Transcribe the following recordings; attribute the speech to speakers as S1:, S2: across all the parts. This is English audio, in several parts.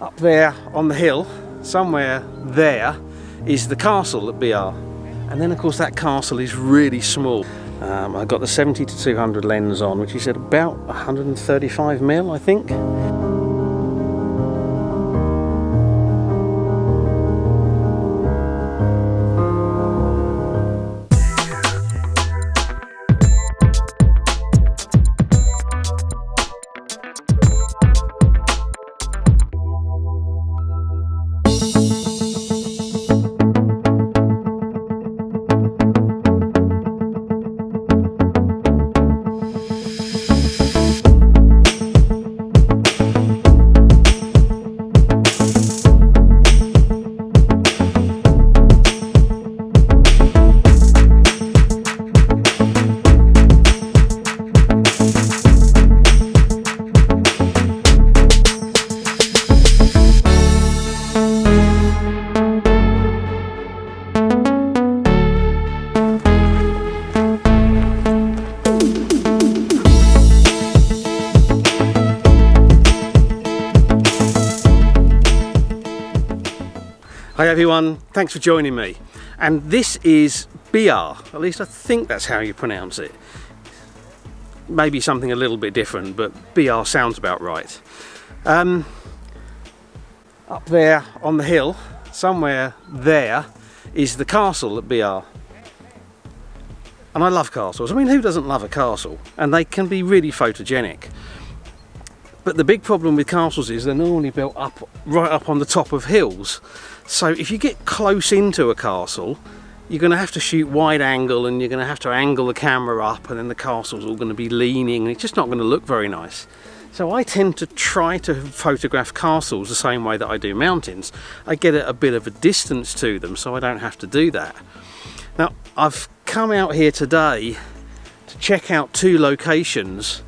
S1: Up there on the hill, somewhere there, is the castle at Biar. And then of course that castle is really small. I've got the 70-200 lens on, which is at about 135mm, I think. Hi everyone, thanks for joining me. And this is Biar, at least I think that's how you pronounce it. Maybe something a little bit different, but Biar sounds about right. Up there on the hill, somewhere there, is the castle at Biar. And I love castles. I mean, who doesn't love a castle? And they can be really photogenic. But the big problem with castles is they're normally built up right up on the top of hills. So if you get close into a castle, you're going to have to shoot wide angle, and you're going to have to angle the camera up, and then the castle's all going to be leaning, and it's just not going to look very nice. So I tend to try to photograph castles the same way that I do mountains. I get a bit of a distance to them so I don't have to do that. Now I've come out here today to check out two locations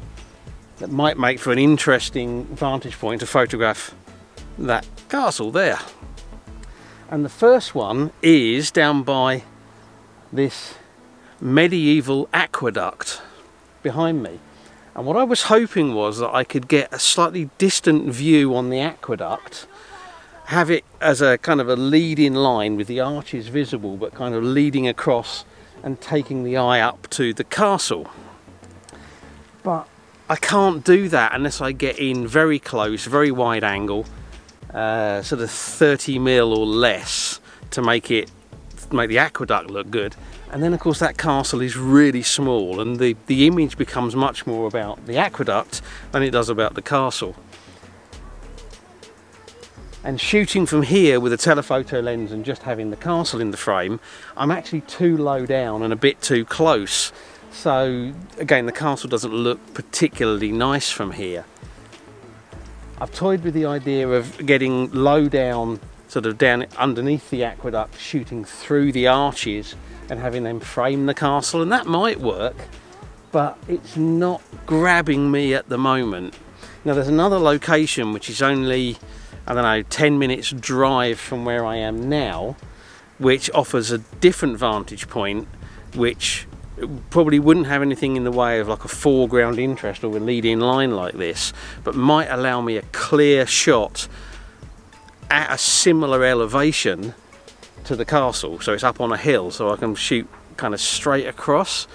S1: that might make for an interesting vantage point to photograph that castle there. And the first one is down by this medieval aqueduct behind me. And what I was hoping was that I could get a slightly distant view on the aqueduct, have it as a kind of a leading line with the arches visible, but kind of leading across and taking the eye up to the castle. But I can't do that unless I get in very close, very wide angle, sort of 30mm or less, to make the aqueduct look good. And then of course that castle is really small, and the image becomes much more about the aqueduct than it does about the castle. And shooting from here with a telephoto lens and just having the castle in the frame, I'm actually too low down and a bit too close. So again, the castle doesn't look particularly nice from here. I've toyed with the idea of getting low down, sort of down underneath the aqueduct, shooting through the arches and having them frame the castle, and that might work, but it's not grabbing me at the moment. Now there's another location which is only, I don't know, 10 minutes drive from where I am now, which offers a different vantage point, which probably wouldn't have anything in the way of like a foreground interest or a lead-in line like this, but might allow me a clear shot at a similar elevation to the castle. So it's up on a hill, so I can shoot kind of straight across,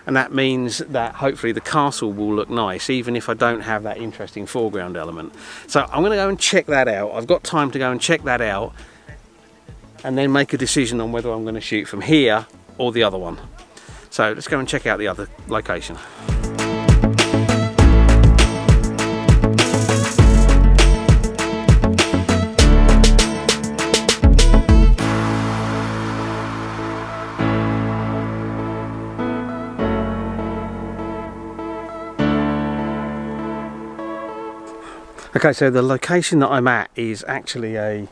S1: and that means that hopefully the castle will look nice even if I don't have that interesting foreground element. So I'm going to go and check that out. I've got time to go and check that out and then make a decision on whether I'm going to shoot from here or the other one. So let's go and check out the other location. Okay, so the location that I'm at is actually a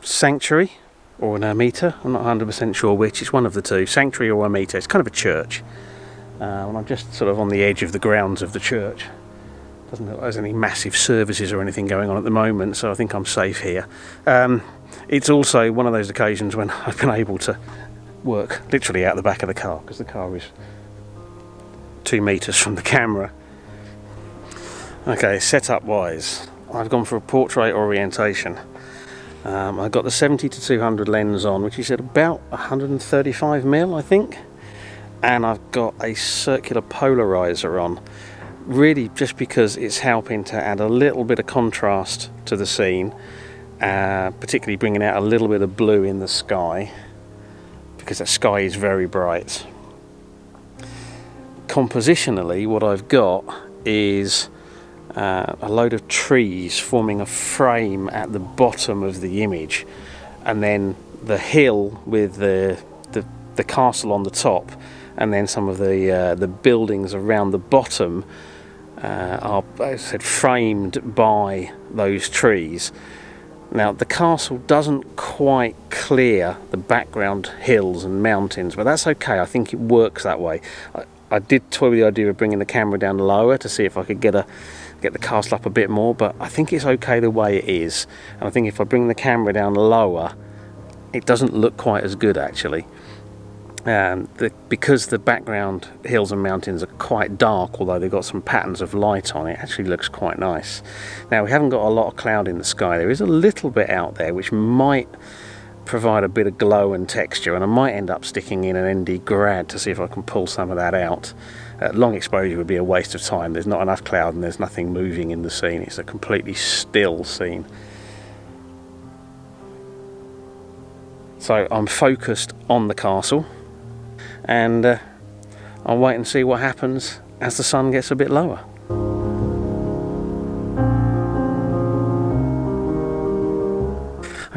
S1: sanctuary or an ermita. I'm not 100% sure which. It's one of the two, sanctuary or ermita. It's kind of a church. And I'm just sort of on the edge of the grounds of the church. Doesn't look like there's any massive services or anything going on at the moment, so I think I'm safe here. It's also one of those occasions when I've been able to work literally out the back of the car, because the car is 2 meters from the camera. Okay, setup wise, I've gone for a portrait orientation. I've got the 70-200 lens on, which is at about 135mm, I think, and I've got a circular polarizer on, really just because it's helping to add a little bit of contrast to the scene, particularly bringing out a little bit of blue in the sky, because the sky is very bright. Compositionally, what I've got is a load of trees forming a frame at the bottom of the image, and then the hill with the castle on the top, and then some of the buildings around the bottom are, as I said, framed by those trees. Now the castle doesn't quite clear the background hills and mountains, but that's okay. I think it works that way. I did toy with the idea of bringing the camera down lower to see if I could get the castle up a bit more, but I think it's okay the way it is. And I think if I bring the camera down lower, it doesn't look quite as good actually. Because the background hills and mountains are quite dark, although they've got some patterns of light on, it actually looks quite nice. Now we haven't got a lot of cloud in the sky. There is a little bit out there which might provide a bit of glow and texture, and I might end up sticking in an ND grad to see if I can pull some of that out. Long exposure would be a waste of time. There's not enough cloud and there's nothing moving in the scene. It's a completely still scene. So I'm focused on the castle, and I'll wait and see what happens as the sun gets a bit lower.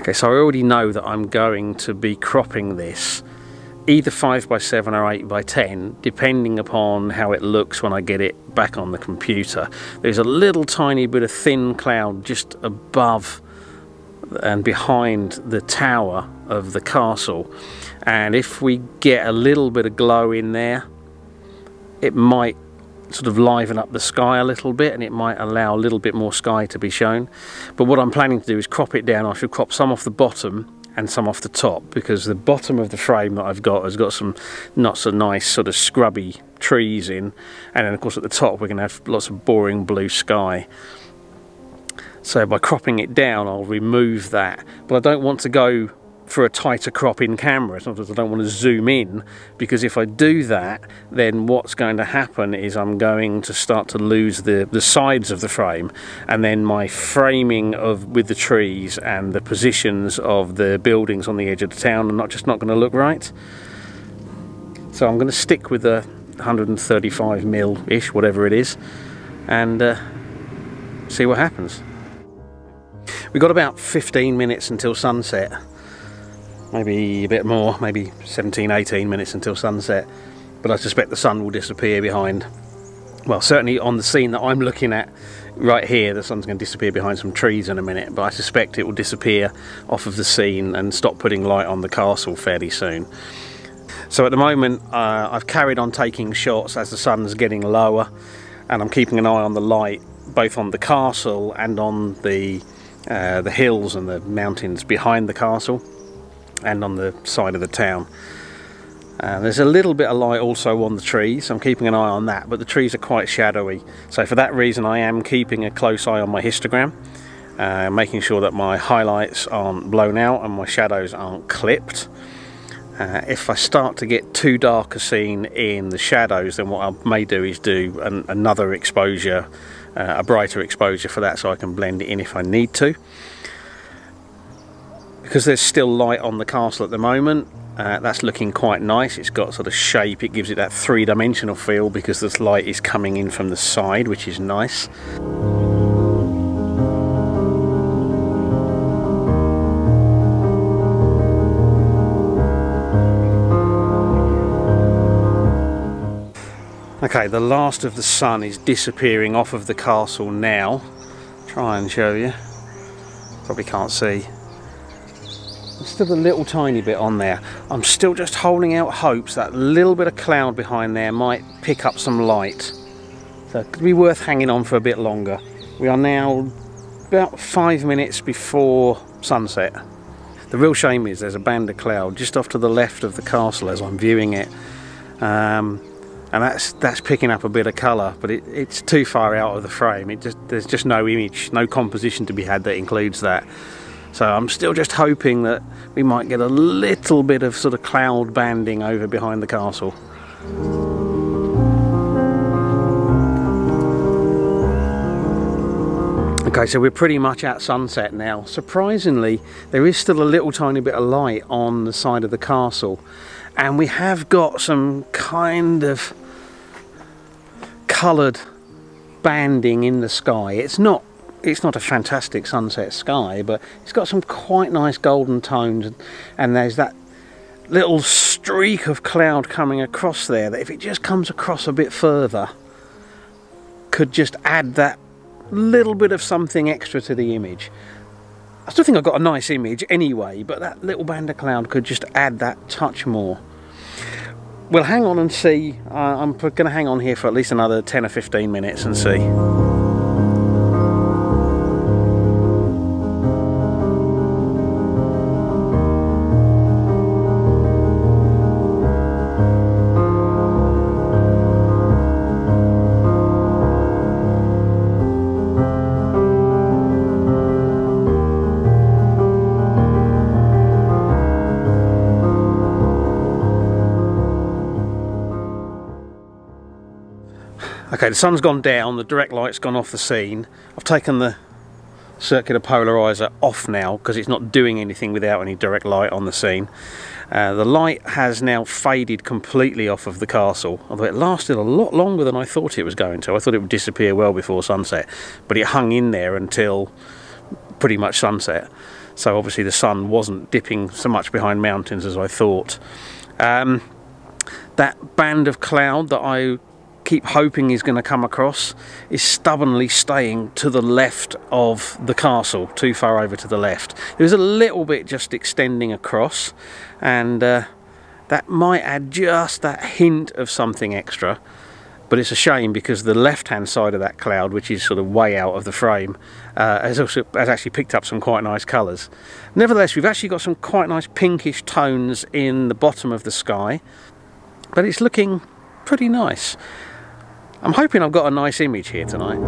S1: Okay, so I already know that I'm going to be cropping this either 5x7 or 8x10, depending upon how it looks when I get it back on the computer. There's a little tiny bit of thin cloud just above and behind the tower of the castle, and if we get a little bit of glow in there, it might sort of liven up the sky a little bit, and it might allow a little bit more sky to be shown. But what I'm planning to do is crop it down. I should crop some off the bottom and some off the top, because the bottom of the frame that I've got has got some not so nice sort of scrubby trees in, and then of course at the top we're going to have lots of boring blue sky. So by cropping it down I'll remove that, but I don't want to go for a tighter crop in camera. Sometimes I don't want to zoom in, because if I do that, then what's going to happen is I'm going to start to lose the sides of the frame, and then my framing with the trees and the positions of the buildings on the edge of the town are not going to look right. So I'm going to stick with the 135mm-ish, whatever it is, and see what happens. We've got about 15 minutes until sunset. Maybe a bit more, maybe 17-18 minutes until sunset, but I suspect the sun will disappear behind, well, certainly on the scene that I'm looking at right here, the sun's going to disappear behind some trees in a minute, but I suspect it will disappear off of the scene and stop putting light on the castle fairly soon. So at the moment I've carried on taking shots as the sun's getting lower, and I'm keeping an eye on the light both on the castle and on the hills and the mountains behind the castle, and on the side of the town. There's a little bit of light also on the trees. I'm keeping an eye on that, but the trees are quite shadowy, so for that reason I am keeping a close eye on my histogram, making sure that my highlights aren't blown out and my shadows aren't clipped. If I start to get too dark a scene in the shadows, then what I may do is do another exposure, a brighter exposure for that, so I can blend it in if I need to. Because there's still light on the castle at the moment, that's looking quite nice. It's got sort of shape, it gives it that three-dimensional feel because this light is coming in from the side, which is nice. Okay, the last of the sun is disappearing off of the castle now. Try and show you. Probably can't see. There's still a little tiny bit on there. I'm still just holding out hopes that little bit of cloud behind there might pick up some light. So it could be worth hanging on for a bit longer. We are now about 5 minutes before sunset. The real shame is there's a band of cloud just off to the left of the castle as I'm viewing it. and that's picking up a bit of colour, but it's too far out of the frame. There's just no image, no composition to be had that includes that. So I'm still just hoping that we might get a little bit of sort of cloud banding over behind the castle. Okay, so we're pretty much at sunset now. Surprisingly, there is still a little tiny bit of light on the side of the castle, and we have got some kind of coloured banding in the sky. It's not a fantastic sunset sky, but it's got some quite nice golden tones, and there's that little streak of cloud coming across there that if it just comes across a bit further could just add that little bit of something extra to the image. I still think I've got a nice image anyway, but that little band of cloud could just add that touch more. We'll hang on and see. I'm going to hang on here for at least another 10 or 15 minutes and see. Okay, the sun's gone down, the direct light's gone off the scene. I've taken the circular polarizer off now because it's not doing anything without any direct light on the scene. The light has now faded completely off of the castle, although it lasted a lot longer than I thought it was going to. I thought it would disappear well before sunset, but it hung in there until pretty much sunset. So obviously the sun wasn't dipping so much behind mountains as I thought. That band of cloud that I keep hoping is going to come across is stubbornly staying to the left of the castle, too far over to the left. There's a little bit just extending across, and that might add just that hint of something extra, but it's a shame because the left hand side of that cloud, which is sort of way out of the frame, has actually picked up some quite nice colours. Nevertheless, we've actually got some quite nice pinkish tones in the bottom of the sky, but it's looking pretty nice. I'm hoping I've got a nice image here tonight.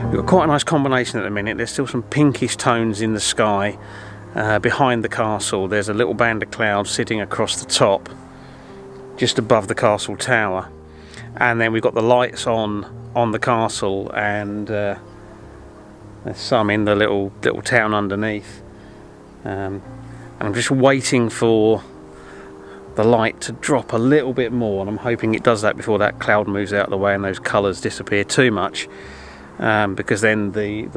S1: We've got quite a nice combination at the minute. There's still some pinkish tones in the sky. Behind the castle there's a little band of cloud sitting across the top, just above the castle tower. And then we've got the lights on the castle, and there's some in the little town underneath, and I'm just waiting for the light to drop a little bit more, and I'm hoping it does that before that cloud moves out of the way and those colours disappear too much, because then the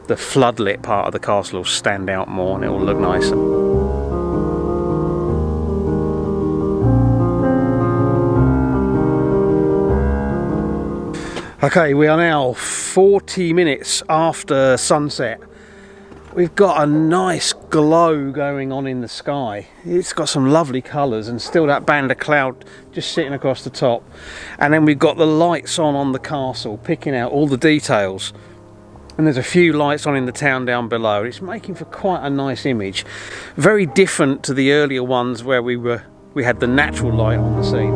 S1: floodlit part of the castle will stand out more and it will look nicer. Okay, we are now 40 minutes after sunset. We've got a nice glow going on in the sky. It's got some lovely colours, and still that band of cloud just sitting across the top. And then we've got the lights on the castle, picking out all the details. And there's a few lights on in the town down below. It's making for quite a nice image. Very different to the earlier ones where we had the natural light on the scene.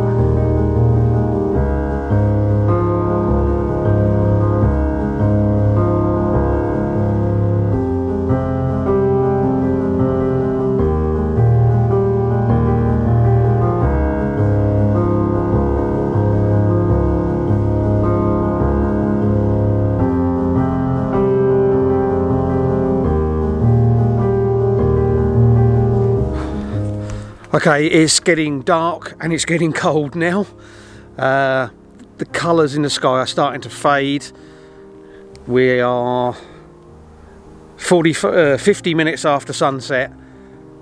S1: Okay, it's getting dark and it's getting cold now. The colours in the sky are starting to fade. We are 50 minutes after sunset,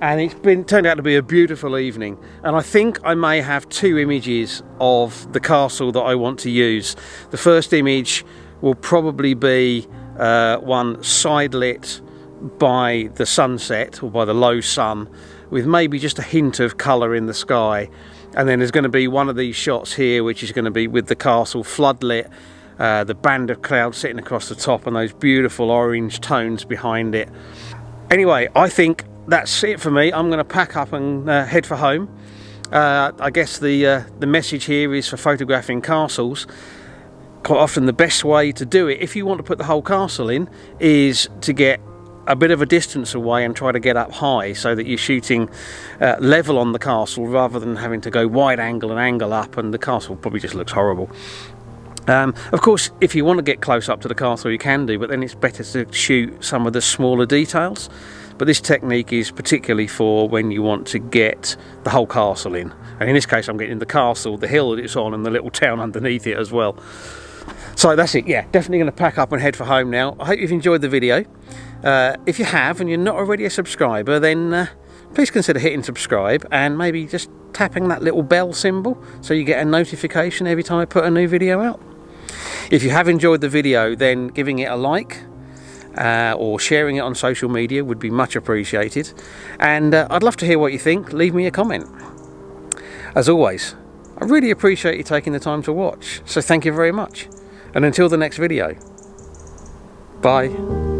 S1: and it's turned out to be a beautiful evening. And I think I may have two images of the castle that I want to use. The first image will probably be one side lit by the sunset, or by the low sun, with maybe just a hint of colour in the sky. And then there's going to be one of these shots here which is going to be with the castle floodlit the band of clouds sitting across the top and those beautiful orange tones behind it. Anyway, I think that's it for me. I'm going to pack up and head for home. I guess the message here is for photographing castles. Quite often the best way to do it, if you want to put the whole castle in, is to get a bit of a distance away and try to get up high so that you're shooting level on the castle rather than having to go wide angle and angle up, and the castle probably just looks horrible. Of course, if you want to get close up to the castle you can do, but then it's better to shoot some of the smaller details. But this technique is particularly for when you want to get the whole castle in. And in this case I'm getting the castle, the hill that it's on, and the little town underneath it as well. So that's it, yeah, definitely going to pack up and head for home now. I hope you've enjoyed the video. If you have and you're not already a subscriber, then please consider hitting subscribe and maybe just tapping that little bell symbol so you get a notification every time I put a new video out. If you have enjoyed the video, then giving it a like or sharing it on social media would be much appreciated. And I'd love to hear what you think. Leave me a comment. As always, I really appreciate you taking the time to watch, so thank you very much. And until the next video, bye.